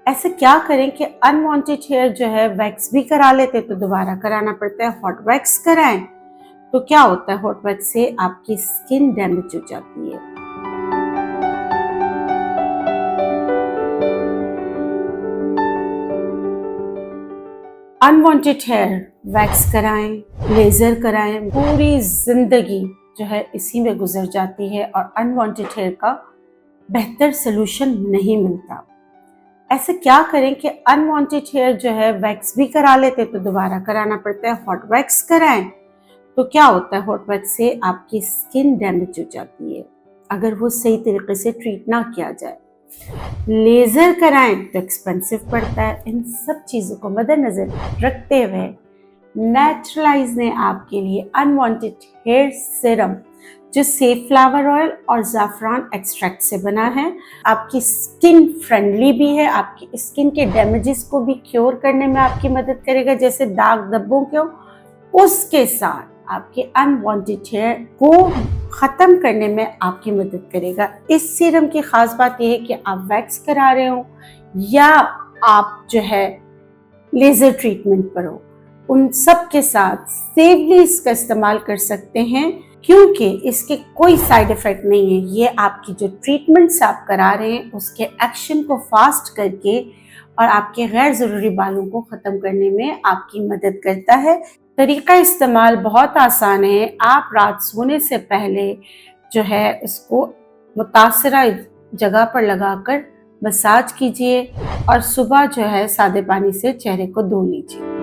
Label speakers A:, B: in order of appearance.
A: ऐसे क्या करें कि अनवांटेड हेयर जो है वैक्स भी करा लेते तो दोबारा कराना पड़ता है। हॉट वैक्स कराएं तो क्या होता है, हॉट वैक्स से आपकी स्किन डैमेज हो जाती है। अनवांटेड हेयर वैक्स कराएं, लेजर कराएं, पूरी जिंदगी जो है इसी में गुजर जाती है और अनवांटेड हेयर का बेहतर सोल्यूशन नहीं मिलता। ऐसे क्या करें कि अनवांटेड हेयर जो है वैक्स भी करा लेते तो दोबारा कराना पड़ता है। हॉट वैक्स कराएं तो क्या होता है, हॉट वैक्स से आपकी स्किन डैमेज हो जाती है अगर वो सही तरीके से ट्रीट ना किया जाए। लेजर कराएं तो एक्सपेंसिव पड़ता है। इन सब चीज़ों को मद्देनजर रखते हुए नेचुरलाइज ने आपके लिए अनवांटेड हेयर सीरम जो सेफ फ्लावर ऑयल और ज़ाफ़रान एक्सट्रैक्ट से बना है, आपकी स्किन फ्रेंडली भी है, आपकी स्किन के डैमेजेस को भी क्योर करने में आपकी मदद करेगा, जैसे दाग धब्बों को, उसके साथ आपके अनवांटेड हेयर को ख़त्म करने में आपकी मदद करेगा। इस सीरम की ख़ास बात यह है कि आप वैक्स करा रहे हो या आप जो है लेज़र ट्रीटमेंट पर हो, उन सब के साथ सेफली इसका इस्तेमाल कर सकते हैं क्योंकि इसके कोई साइड इफ़ेक्ट नहीं है। ये आपकी जो ट्रीटमेंट्स आप करा रहे हैं उसके एक्शन को फास्ट करके और आपके गैर ज़रूरी बालों को ख़त्म करने में आपकी मदद करता है। तरीका इस्तेमाल बहुत आसान है। आप रात सोने से पहले जो है उसको मुतासरा जगह पर लगाकर मसाज कीजिए और सुबह जो है सादे पानी से चेहरे को धो लीजिए।